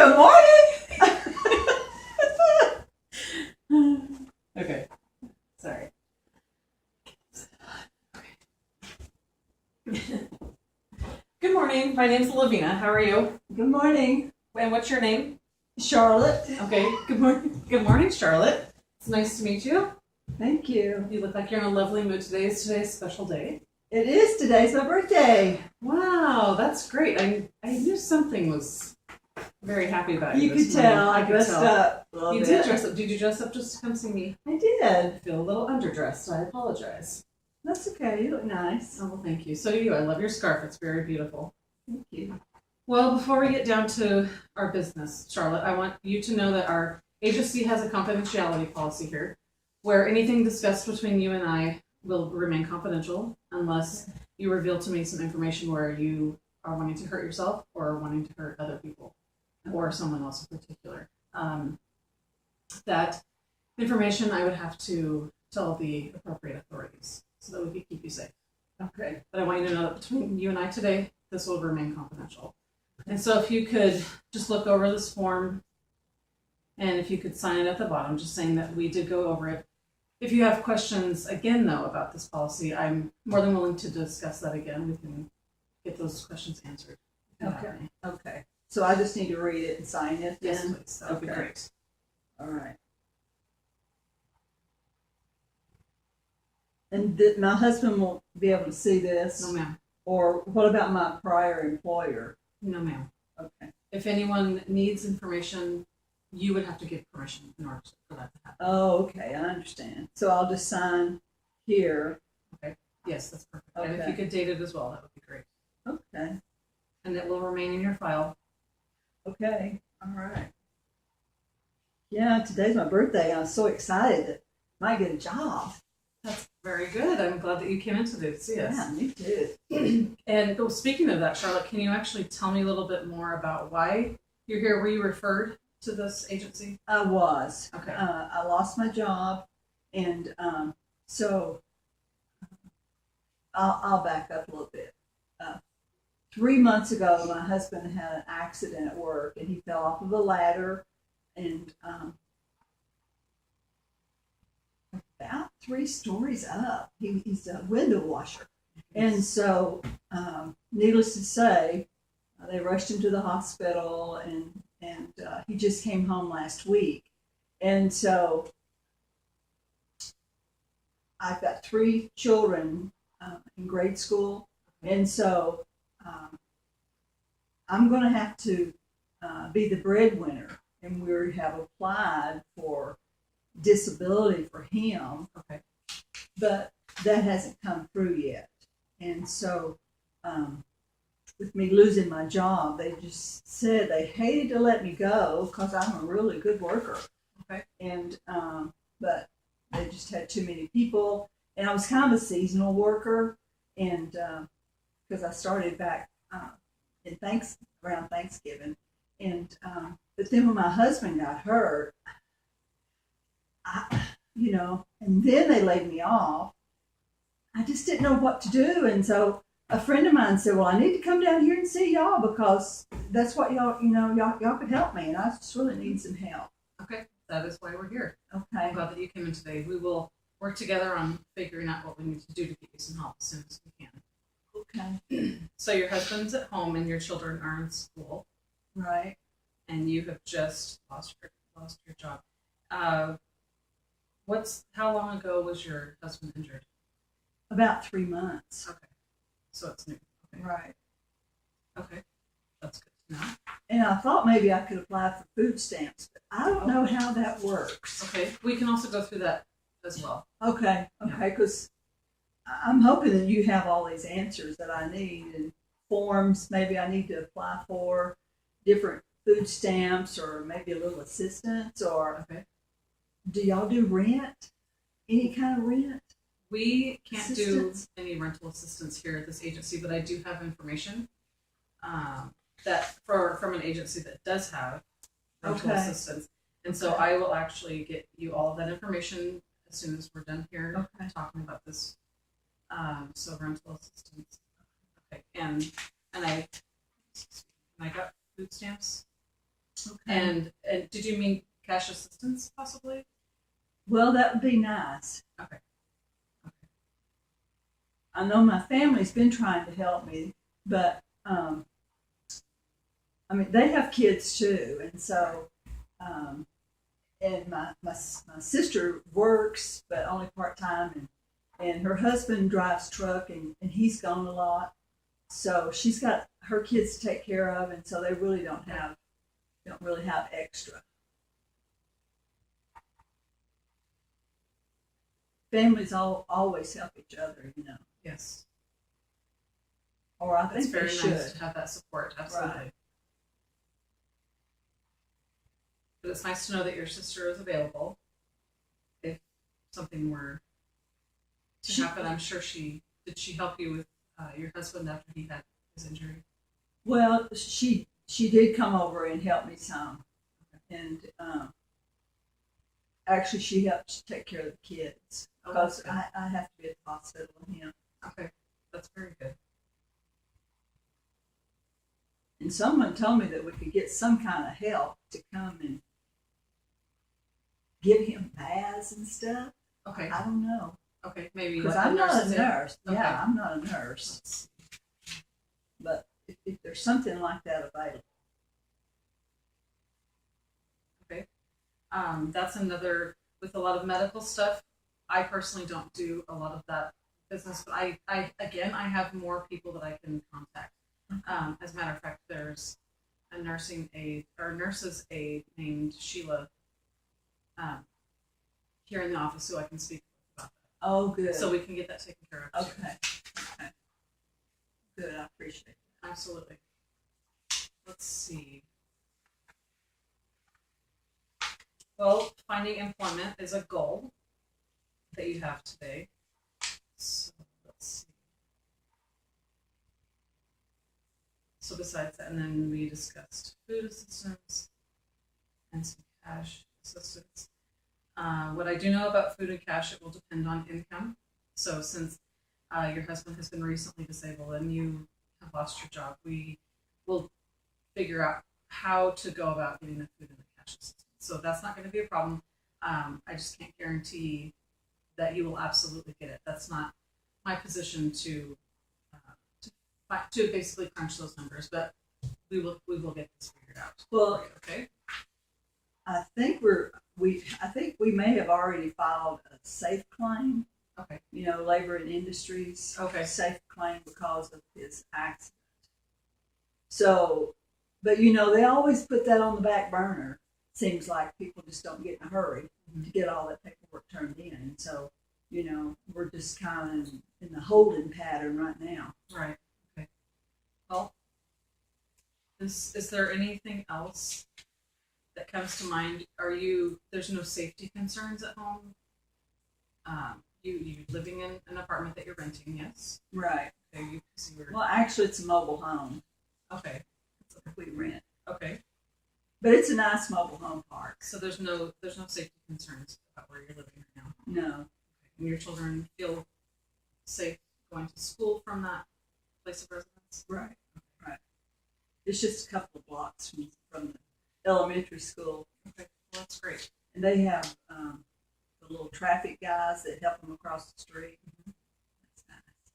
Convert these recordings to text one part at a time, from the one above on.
Good morning. Okay. Sorry. Good morning. My name's Lavina. How are you? Good morning, And what's your name? Charlotte. Okay. Good morning. Good morning, Charlotte. It's nice to meet you. Thank you. You look like you're in a lovely mood today. Is today's a special day? It is. Today's my birthday. Wow, that's great. I knew something was very happy about you. You could tell. I dressed up a little You bit. did dress up. Did you dress up just to come see me? I did. I feel a little underdressed. I apologize. That's okay. You look nice. Oh, well, thank you. So do you. I love your scarf. It's very beautiful. Thank you. Well, before we get down to our business, Charlotte, I want you to know that our agency has a confidentiality policy here, where anything discussed between you and I will remain confidential unless you reveal to me some information where you are wanting to hurt yourself or wanting to hurt other people or someone else in particular. That information I would have to tell the appropriate authorities so that we could keep you safe. Okay. But I want you to know that between you and I today, this will remain confidential. And so if you could just look over this form and if you could sign it at the bottom, just saying that we did go over it. If you have questions again, though, about this policy, I'm more than willing to discuss that again. We can get those questions answered. Okay. Okay. So I just need to read it and sign it then? Yes, please. That would be great. All right. And my husband won't be able to see this? No, ma'am. Or what about my prior employer? No, ma'am. Okay. If anyone needs information, you would have to give permission in order for that to happen. Oh, okay. I understand. So I'll just sign here. Yes, that's perfect. Okay. And if you could date it as well, that would be great. Okay. And it will remain in your file. Okay. All right. Yeah, today's my birthday. I'm so excited that I might get a job. That's very good. I'm glad that you came in today to see us. Yeah, me too. And speaking of that, Charlotte, can you actually tell me a little bit more about why you're here? Were you referred to this agency? I was. Okay. I lost my job, and so I'll back up a little bit. 3 months ago, my husband had an accident at work, and he fell off of a ladder, and about 3 stories up. He's a window washer. And so, needless to say, they rushed him to the hospital, and he just came home last week. And so, I've got 3 children in grade school, and so I'm going to have to be the breadwinner, and we have applied for disability for him. Okay. But that hasn't come through yet. And so, with me losing my job, they just said they hated to let me go because I'm a really good worker. Okay. And, but they just had too many people. And I was kind of a seasonal worker. And, because I started back around Thanksgiving. And, but then when my husband got hurt, and then they laid me off. I just didn't know what to do. And so a friend of mine said, well, I need to come down here and see y'all because that's what y'all could help me. And I just really need some help. Okay. That is why we're here. Okay. I'm glad that you came in today. We will work together on figuring out what we need to do to get you some help as soon as we can. Okay. So your husband's at home and your children are in school. Right. And you have just lost your job. How long ago was your husband injured? About 3 months. Okay. So it's new. Okay. Right. Okay. That's good to know. And I thought maybe I could apply for food stamps, but I don't know how that works. Okay. We can also go through that as well. Okay. Okay. Because I'm hoping that you have all these answers that I need and forms maybe I need to apply for, different food stamps or maybe a little assistance or Okay. do y'all do rent? Any kind of rent? We can't Assistance? do any rental assistance here at this agency, but I do have information that from an agency that does have rental Okay. assistance. And so Okay. I will actually get you all of that information as soon as we're done here Okay. talking about this. So rental assistance. Okay. And I got food stamps. And did you mean cash assistance possibly? Well, that would be nice. Okay. I know my family's been trying to help me, but I mean, they have kids too, and so and my sister works, but only part time, and her husband drives truck, and he's gone a lot, so she's got her kids to take care of, and so they really don't really have extra. Families always help each other, Yes. or I It's think very they should. nice to have that support. Absolutely. Right. But it's nice to know that your sister is available if something were to happen. I'm sure did she help you with your husband after he had his injury? Well, she did come over and help me some, and actually she helped take care of the kids because I have to be at the hospital with him. Okay, that's very good. And someone told me that we could get some kind of help to come and give him baths and stuff. Okay. I don't know. Okay, maybe Because let the I'm not a nurses in. nurse. Okay. Yeah, I'm not a nurse. But if there's something like that available. Okay. That's another, with a lot of medical stuff, I personally don't do a lot of that business, but I have more people that I can contact. As a matter of fact, there's a nurse's aide named Sheila here in the office who I can speak with about that. Oh, good. So we can get that taken care of. Okay. Good, I appreciate it. Absolutely. Let's see. Well, finding employment is a goal that you have today. So let's see. So besides that, and then we discussed food assistance and some cash assistance. What I do know about food and cash, it will depend on income. So since your husband has been recently disabled and you have lost your job, we will figure out how to go about getting the food and the cash assistance. So that's not going to be a problem. I just can't guarantee that you will absolutely get it. That's not my position to basically crunch those numbers, but we will get this figured out. Well, okay. I think we may have already filed a safe claim. Okay. Labor and Industries. Okay. Safe claim because of his accident. So, but they always put that on the back burner. Seems like people just don't get in a hurry to get all that paperwork turned in. And so, we're just kind of in the holding pattern right now. Right. Okay. Well, is there anything else that comes to mind? There's no safety concerns at home? You living in an apartment that you're renting, yes? Right. Okay, well, actually, it's a mobile home. Okay. We rent. Okay. But it's a nice mobile home park. So there's no safety concerns about where you're living right now? No. Okay. And your children feel safe going to school from that place of residence? Right. Right. It's just a couple of blocks from the elementary school. Okay. Well, that's great. And they have the little traffic guys that help them across the street. Mm-hmm. That's nice.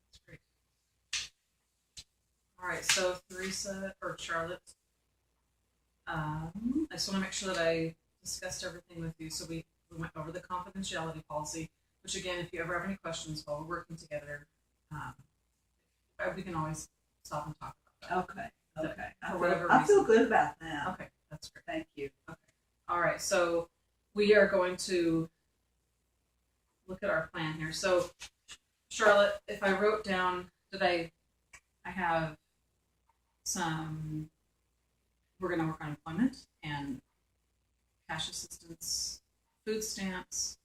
That's great. All right, so Theresa or Charlotte, I just want to make sure that I discussed everything with you. So we went over the confidentiality policy, which again, if you ever have any questions while we're working together, we can always stop and talk about that. Okay. I feel good about that. Okay, that's great. Thank you. Okay. All right, so we are going to look at our plan here. So, Charlotte, if I wrote down, I have some, we're going to work on employment and cash assistance, food stamps,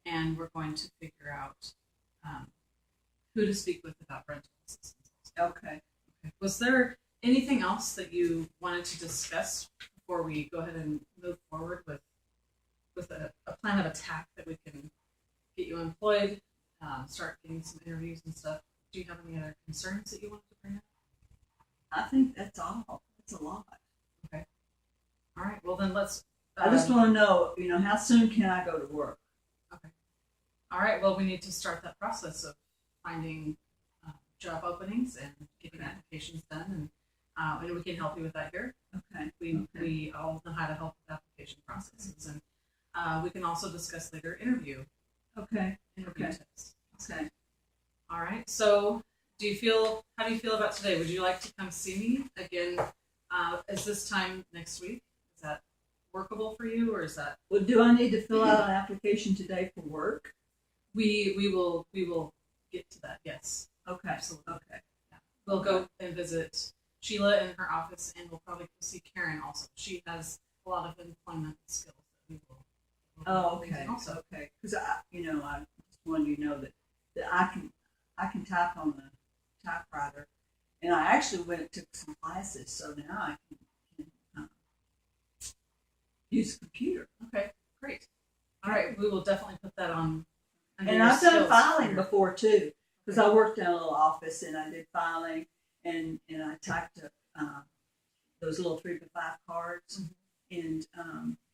and we're going to figure out who to speak with about rental assistance. Okay. Was there anything else that you wanted to discuss before we go ahead and move forward with a plan of attack that we can get you employed, start getting some interviews and stuff? Do you have any other concerns that you wanted to bring up? I think that's all. That's a lot. All right. Well, then let's. I just want to know, how soon can I go to work? Okay. All right. Well, we need to start that process of finding job openings and getting applications done, and we can help you with that here. Okay. We all know how to help with application processes, and we can also discuss later interview tips. Okay. All right. So, how do you feel about today? Would you like to come see me again? Is this time next week? Is that workable for you, or is that? Well, do I need to fill out an application today for work? We will get to that. Yes. Okay. Absolutely. Okay. Yeah. We'll go and visit Sheila in her office, and we'll probably go see Karen also. She has a lot of employment skills that we will. Oh, okay. Also, okay. Because I just wanted you to know that I can type on the typewriter, and I actually went and took some classes, so now I can use a computer. Okay, great. All right, we will definitely put that on. And I've done filing before too, because I worked in a little office and I did filing, and I typed up those little 3x5 cards, and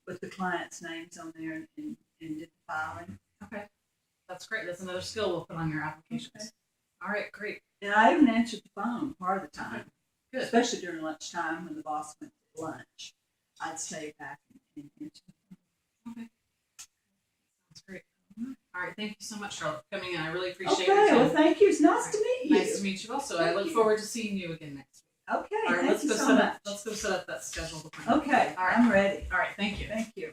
with the clients' names on there, and did the filing. Okay, that's great. That's another skill we'll put on your applications. Okay. All right, great. And I even answered the phone part of the time. Okay. Good. Especially during lunchtime when the boss went to lunch. I'd stay back and answer the phone. Okay. That's great. All right, thank you so much, Charlotte, for coming in. I really appreciate your your time. time. Well, thank you. It's nice to meet you. Nice to meet you also. I look forward to seeing you again next week. Okay, all right, thank you so much. Let's go set up that scheduled appointment. Okay, all right. I'm ready. All right, thank you. Thank you.